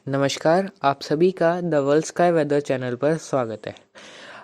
नमस्कार, आप सभी का the world sky weather channel पर स्वागत है।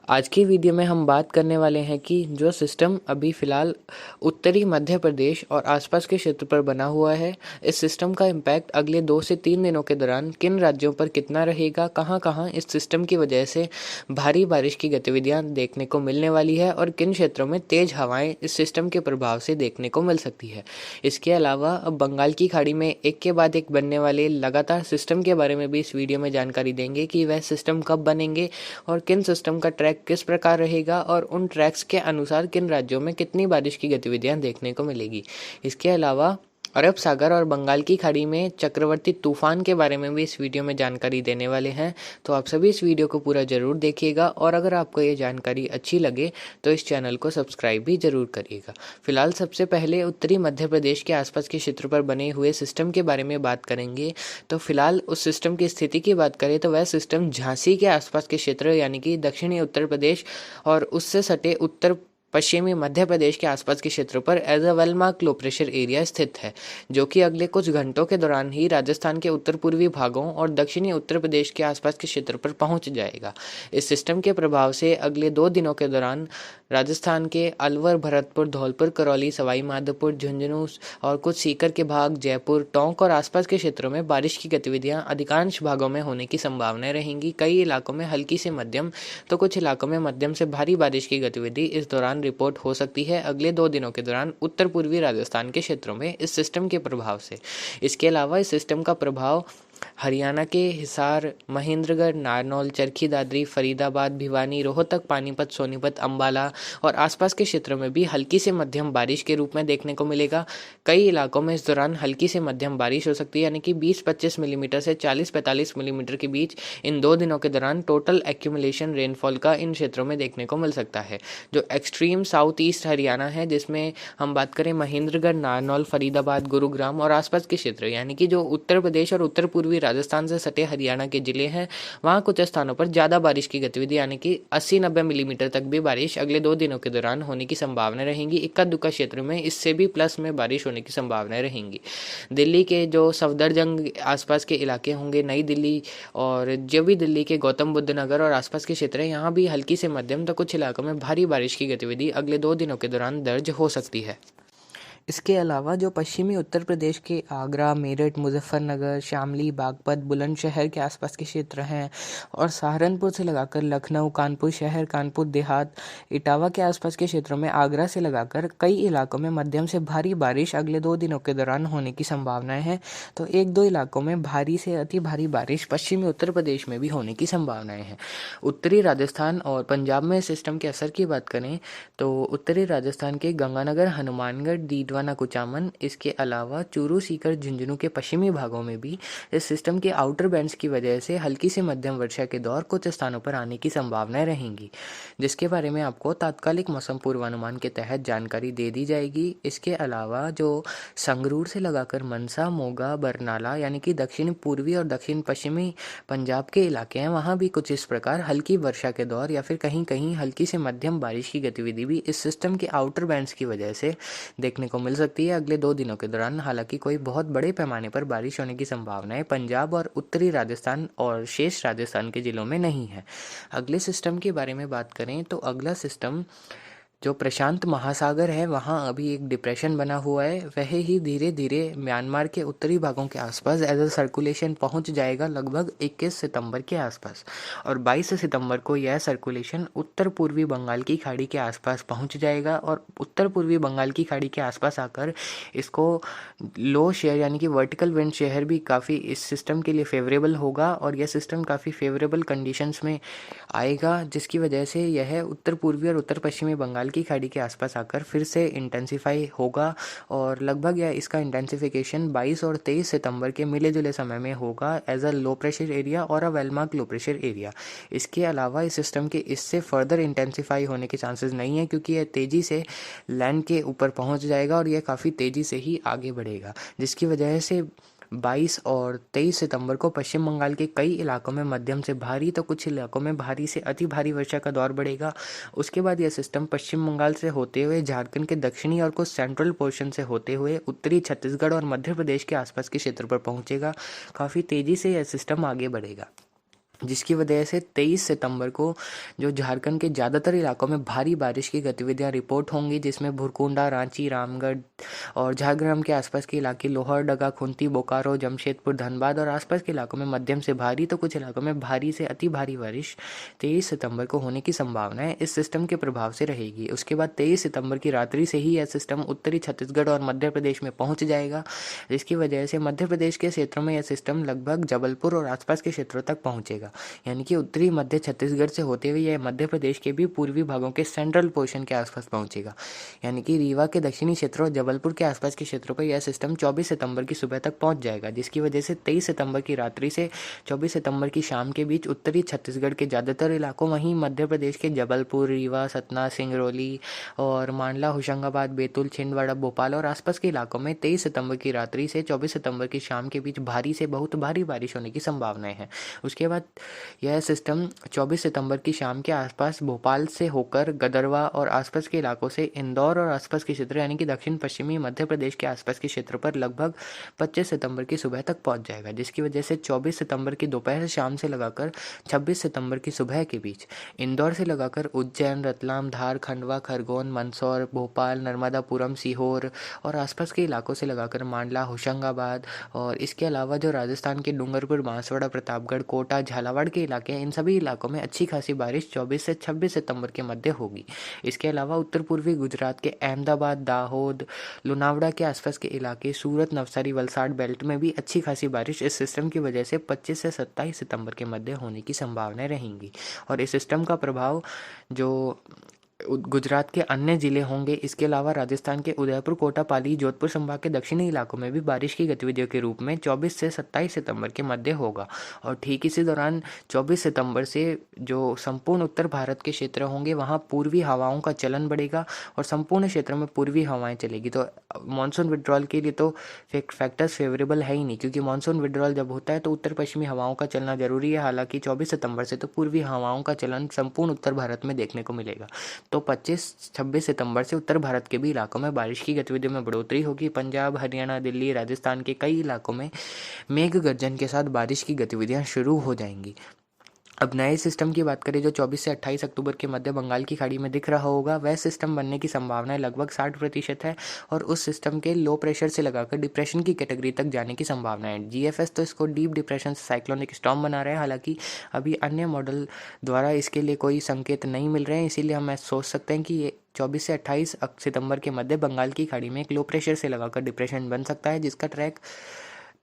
आज की वीडियो में हम बात करने वाले हैं कि जो सिस्टम अभी फ़िलहाल उत्तरी मध्य प्रदेश और आसपास के क्षेत्र पर बना हुआ है, इस सिस्टम का इम्पैक्ट अगले 2 से 3 दिनों के दौरान किन राज्यों पर कितना रहेगा, कहां-कहां इस सिस्टम की वजह से भारी बारिश की गतिविधियां देखने को मिलने वाली है और किन क्षेत्रों में तेज़ हवाएं इस सिस्टम के प्रभाव से देखने को मिल सकती है। इसके अलावा अब बंगाल की खाड़ी में एक के बाद एक बनने वाले लगातार सिस्टम के बारे में भी इस वीडियो में जानकारी देंगे कि वह सिस्टम कब बनेंगे और किन सिस्टम का ट्रैक किस प्रकार रहेगा और उन ट्रैक्स के अनुसार किन राज्यों में कितनी बारिश की गतिविधियां देखने को मिलेगी। इसके अलावा अरब सागर और बंगाल की खाड़ी में चक्रवर्ती तूफान के बारे में भी इस वीडियो में जानकारी देने वाले हैं, तो आप सभी इस वीडियो को पूरा ज़रूर देखिएगा और अगर आपको ये जानकारी अच्छी लगे तो इस चैनल को सब्सक्राइब भी ज़रूर करिएगा। फिलहाल सबसे पहले उत्तरी मध्य प्रदेश के आसपास के क्षेत्र पर बने हुए सिस्टम के बारे में बात करेंगे। तो फिलहाल उस सिस्टम की स्थिति की बात करें तो वह सिस्टम झांसी के आसपास के क्षेत्र यानी कि दक्षिणी उत्तर प्रदेश और उससे सटे उत्तर पश्चिमी मध्य प्रदेश के आसपास के क्षेत्रों पर as a well marked low pressure area स्थित है, जो कि अगले कुछ घंटों के दौरान ही राजस्थान के उत्तर पूर्वी भागों और दक्षिणी उत्तर प्रदेश के आसपास के क्षेत्र पर पहुंच जाएगा। इस सिस्टम के प्रभाव से अगले 2 दिनों के दौरान राजस्थान के अलवर, भरतपुर, धौलपुर, करौली, सवाई माधोपुर, झुंझुनू और कुछ सीकर के भाग, जयपुर, टोंक और आसपास के क्षेत्रों में बारिश की गतिविधियां अधिकांश भागों में होने की संभावनाएं रहेंगी। कई इलाकों में हल्की से मध्यम तो कुछ इलाकों में मध्यम से भारी बारिश की गतिविधि इस दौरान रिपोर्ट हो सकती है अगले 2 दिनों के दौरान उत्तर पूर्वी राजस्थान के क्षेत्रों में इस सिस्टम के प्रभाव से। इसके अलावा इस सिस्टम का प्रभाव हरियाणा के हिसार, महेंद्रगढ़, नारनौल, चरखी दादरी, फरीदाबाद, भिवानी, रोहतक, पानीपत, सोनीपत, अंबाला और आसपास के क्षेत्रों में भी हल्की से मध्यम बारिश के रूप में देखने को मिलेगा। कई इलाकों में इस दौरान हल्की से मध्यम बारिश हो सकती है, यानी कि 20-25 मिलीमीटर से 40-45 मिलीमीटर के बीच इन 2 दिनों के दौरान टोटल एक्यूमुलेशन रेनफॉल का इन क्षेत्रों में देखने को मिल सकता है। जो एक्सट्रीम साउथ ईस्ट हरियाणा है, जिसमें हम बात करें महेंद्रगढ़, नारनौल, फरीदाबाद, गुरुग्राम और आसपास के क्षेत्र, यानी कि जो उत्तर प्रदेश और उत्तर पूर्वी राजस्थान से सटे हरियाणा के जिले हैं, वहां कुछ स्थानों पर ज्यादा बारिश की गतिविधि यानी कि 80-90 मिलीमीटर तक भी बारिश अगले 2 दिनों के दौरान होने की संभावना रहेंगी। इक्का दुक्का क्षेत्र में इससे भी प्लस में बारिश होने की संभावनाएं रहेंगी। दिल्ली के जो सफदरजंग आसपास के इलाके होंगे, नई दिल्ली और जो भी दिल्ली के गौतम बुद्ध नगर और आसपास के क्षेत्र हैं, यहाँ भी हल्की से मध्यम तो कुछ इलाकों में भारी बारिश की गतिविधि अगले 2 दिनों के दौरान दर्ज हो सकती है। इसके अलावा जो पश्चिमी उत्तर प्रदेश के आगरा, मेरठ, मुजफ्फरनगर, शामली, बागपत, बुलंदशहर के आसपास के क्षेत्र हैं और सहारनपुर से लगाकर लखनऊ, कानपुर शहर, कानपुर देहात, इटावा के आसपास के क्षेत्रों में आगरा से लगाकर कई इलाकों में मध्यम से भारी बारिश अगले 2 दिनों के दौरान होने की संभावनाएं हैं। तो 1-2 इलाकों में भारी से अति भारी बारिश पश्चिमी उत्तर प्रदेश में भी होने की संभावनाएं हैं। उत्तरी राजस्थान और पंजाब में सिस्टम के असर की बात करें तो उत्तरी राजस्थान के गंगानगर, हनुमानगढ़, डीडवाना, कुचामन, इसके अलावा चूरू, सीकर, झुंझुनू के पश्चिमी भागों में भी इस सिस्टम के आउटर बैंड्स की वजह से हल्की से मध्यम वर्षा के दौर कुछ स्थानों पर आने की संभावनाएं रहेंगी, जिसके बारे में आपको तात्कालिक मौसम पूर्वानुमान के तहत जानकारी दे दी जाएगी। इसके अलावा जो संगरूर से लगाकर मनसा, मोगा, बरनाला यानी कि दक्षिण पूर्वी और दक्षिण पश्चिमी पंजाब के इलाके हैं, वहाँ भी कुछ इस प्रकार हल्की वर्षा के दौर या फिर कहीं कहीं हल्की से मध्यम बारिश की गतिविधि भी इस सिस्टम के आउटर बैंड्स की वजह से देखने को मिल सकती है अगले 2 दिनों के दौरान। हालांकि कोई बहुत बड़े पैमाने पर बारिश होने की संभावनाएं पंजाब और उत्तरी राजस्थान और शेष राजस्थान के जिलों में नहीं है। अगले सिस्टम के बारे में बात करें तो अगला सिस्टम जो प्रशांत महासागर है, वहाँ अभी एक डिप्रेशन बना हुआ है, वह ही धीरे धीरे म्यांमार के उत्तरी भागों के आसपास एज अ सर्कुलेशन पहुँच जाएगा लगभग 21 सितंबर के आसपास और 22 सितंबर को यह सर्कुलेशन उत्तर पूर्वी बंगाल की खाड़ी के आसपास पहुँच जाएगा और उत्तर पूर्वी बंगाल की खाड़ी के आसपास आकर इसको लो शेयर यानी कि वर्टिकल विंड शेयर भी काफ़ी इस सिस्टम के लिए फेवरेबल होगा और यह सिस्टम काफ़ी फेवरेबल कंडीशंस में आएगा, जिसकी वजह से यह उत्तर पूर्वी और उत्तर पश्चिमी बंगाल की खाड़ी के आसपास आकर फिर से इंटेंसिफाई होगा और लगभग यह इसका इंटेंसिफिकेशन 22 और 23 सितंबर के मिले जुले समय में होगा as a low pressure area और a well marked low pressure area. इसके अलावा इस सिस्टम के इससे फर्दर इंटेंसिफाई होने के चांसेस नहीं है, क्योंकि यह तेज़ी से लैंड के ऊपर पहुंच जाएगा और यह काफ़ी तेज़ी से ही आगे बढ़ेगा, जिसकी वजह से 22 और 23 सितंबर को पश्चिम बंगाल के कई इलाकों में मध्यम से भारी तो कुछ इलाकों में भारी से अति भारी वर्षा का दौर बढ़ेगा। उसके बाद यह सिस्टम पश्चिम बंगाल से होते हुए झारखंड के दक्षिणी और कुछ सेंट्रल पोर्शन से होते हुए उत्तरी छत्तीसगढ़ और मध्य प्रदेश के आसपास के क्षेत्र पर पहुंचेगा। काफ़ी तेज़ी से यह सिस्टम आगे बढ़ेगा, जिसकी वजह से 23 सितंबर को जो झारखंड के ज़्यादातर इलाकों में भारी बारिश की गतिविधियां रिपोर्ट होंगी, जिसमें भुरकुंडा, रांची, रामगढ़ और झारग्राम के आसपास के इलाके, लोहरदगा, खुंती, बोकारो, जमशेदपुर, धनबाद और आसपास के इलाकों में मध्यम से भारी तो कुछ इलाकों में भारी से अति भारी बारिश 23 सितंबर को होने की संभावना है, इस सिस्टम के प्रभाव से रहेगी। उसके बाद 23 सितंबर की रात्रि से ही यह सिस्टम उत्तरी छत्तीसगढ़ और मध्य प्रदेश में पहुंच जाएगा, जिसकी वजह से मध्य प्रदेश के क्षेत्रों में यह सिस्टम लगभग जबलपुर और आसपास के क्षेत्रों तक पहुंचेगा। यानी कि उत्तरी मध्य छत्तीसगढ़ से होते हुए यह मध्य प्रदेश के भी पूर्वी भागों के सेंट्रल पोर्शन के आसपास पहुंचेगा। यानी कि रीवा के दक्षिणी क्षेत्रों और जबलपुर के आसपास के क्षेत्रों पर यह सिस्टम 24 सितंबर की सुबह तक पहुंच जाएगा, जिसकी वजह से 23 सितंबर की रात्रि से 24 सितंबर की शाम के बीच उत्तरी छत्तीसगढ़ के ज़्यादातर इलाकों, वहीं मध्य प्रदेश के जबलपुर, रीवा, सतना, सिंगरौली और मांडला, होशंगाबाद, बैतूल, छिंदवाड़ा, भोपाल और आसपास के इलाकों में 23 सितंबर की रात्रि से 24 सितंबर की शाम के बीच भारी से बहुत भारी बारिश होने की संभावनाएं हैं। उसके बाद यह सिस्टम 24 सितंबर की शाम के आसपास भोपाल से होकर गदरवा और आसपास के इलाकों से इंदौर और आसपास के क्षेत्र यानी कि दक्षिण पश्चिमी मध्य प्रदेश के आसपास के क्षेत्र पर लगभग 25 सितंबर की सुबह तक पहुंच जाएगा, जिसकी वजह से 24 सितंबर की दोपहर शाम से लगाकर 26 सितंबर की सुबह के बीच इंदौर से लगाकर उज्जैन, रतलाम, धार, खंडवा, खरगोन, मंदसौर, भोपाल, नर्मदापुरम, सीहोर और आसपास के इलाकों से लगाकर मांडला, होशंगाबाद और इसके अलावा जो राजस्थान के डूंगरपुर, बांसवाड़ा, प्रतापगढ़, कोटा, झालावाड़ के इलाके हैं, इन सभी इलाकों में अच्छी खासी बारिश 24 से 26 सितंबर के मध्य होगी। इसके अलावा उत्तर पूर्वी गुजरात के अहमदाबाद, दाहोद, लोनावड़ा के आसपास के इलाके, सूरत, नवसारी, वलसाड बेल्ट में भी अच्छी खासी बारिश इस सिस्टम की वजह से 25 से 27 सितंबर के मध्य होने की संभावनाएं रहेंगी। और इस सिस्टम का प्रभाव जो गुजरात के अन्य जिले होंगे, इसके अलावा राजस्थान के उदयपुर, कोटा, पाली, जोधपुर संभाग के दक्षिणी इलाकों में भी बारिश की गतिविधियों के रूप में 24 से 27 सितंबर के मध्य होगा। और ठीक इसी दौरान 24 सितंबर से जो संपूर्ण उत्तर भारत के क्षेत्र होंगे, वहाँ पूर्वी हवाओं का चलन बढ़ेगा और संपूर्ण क्षेत्र में पूर्वी हवाएं चलेगी। तो मानसून विड्रॉल के लिए तो फैक्टर्स फेवरेबल है ही नहीं, क्योंकि मानसून विड्रॉल जब होता है तो उत्तर पश्चिमी हवाओं का चलना जरूरी है। हालांकि 24 सितंबर से तो पूर्वी हवाओं का चलन संपूर्ण उत्तर भारत में देखने को मिलेगा। तो 25-26 सितंबर से उत्तर भारत के भी इलाकों में बारिश की गतिविधियों में बढ़ोतरी होगी। पंजाब, हरियाणा, दिल्ली, राजस्थान के कई इलाकों में मेघ गर्जन के साथ बारिश की गतिविधियां शुरू हो जाएंगी। अब नए सिस्टम की बात करें जो 24 से 28 अक्टूबर के मध्य बंगाल की खाड़ी में दिख रहा होगा, वह सिस्टम बनने की संभावनाएं लगभग 60% है और उस सिस्टम के लो प्रेशर से लगाकर डिप्रेशन की कैटेगरी तक जाने की संभावना है। जीएफएस तो इसको डीप डिप्रेशन साइक्लोनिक स्टॉर्म बना रहा है, हालांकि अभी अन्य मॉडल द्वारा इसके लिए कोई संकेत नहीं मिल रहे हैं, इसीलिए हम सोच सकते हैं कि ये 24 से 28 सितंबर के मध्य बंगाल की खाड़ी में एक लो प्रेशर से लगाकर डिप्रेशन बन सकता है, जिसका ट्रैक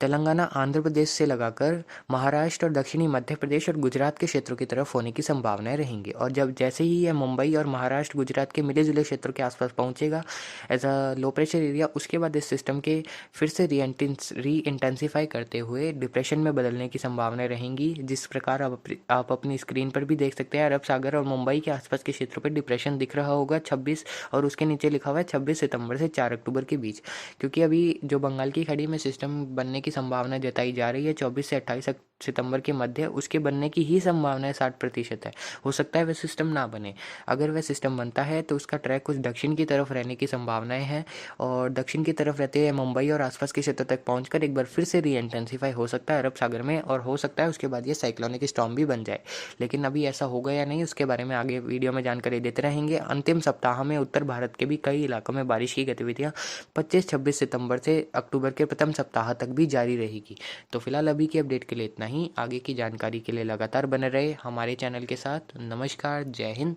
तेलंगाना, आंध्र प्रदेश से लगाकर महाराष्ट्र और दक्षिणी मध्य प्रदेश और गुजरात के क्षेत्रों की तरफ होने की संभावनाएं रहेंगी। और जब जैसे ही यह मुंबई और महाराष्ट्र, गुजरात के मिले जुले क्षेत्रों के आसपास पहुंचेगा as a low pressure area, उसके बाद इस सिस्टम के फिर से री इंटेंसीफाई करते हुए डिप्रेशन में बदलने की संभावनाएं रहेंगी। जिस प्रकार आप अपनी स्क्रीन पर भी देख सकते हैं, अरब सागर और मुंबई के आसपास के क्षेत्रों पर डिप्रेशन दिख रहा होगा 26 और उसके नीचे लिखा हुआ है 26 सितंबर से 4 अक्टूबर के बीच, क्योंकि अभी जो बंगाल की खाड़ी में सिस्टम बनने की संभावना जताई जा रही है 24 से 28 सितंबर के मध्य, उसके बनने की ही संभावना 60% है। हो सकता है वह सिस्टम ना बने। अगर वह सिस्टम बनता है तो उसका ट्रैक कुछ दक्षिण की तरफ रहने की संभावनाएं हैं और दक्षिण की तरफ रहते हुए मुंबई और आसपास के क्षेत्र तक पहुंचकर एक बार फिर से री इंटेंसीफाई हो सकता है अरब सागर में, और हो सकता है उसके बाद ये साइक्लोनिक स्टॉर्म भी बन जाए। लेकिन अभी ऐसा होगा या नहीं, उसके बारे में आगे वीडियो में जानकारी देते रहेंगे। अंतिम सप्ताह में उत्तर भारत के भी कई इलाकों में बारिश की गतिविधियां 25-26 सितंबर से अक्टूबर के प्रथम सप्ताह तक भी जारी रहेगी। तो फिलहाल अभी की अपडेट के लिए इतना ही। आगे की जानकारी के लिए लगातार बने रहे हमारे चैनल के साथ। नमस्कार, जय हिंद,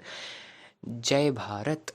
जय भारत।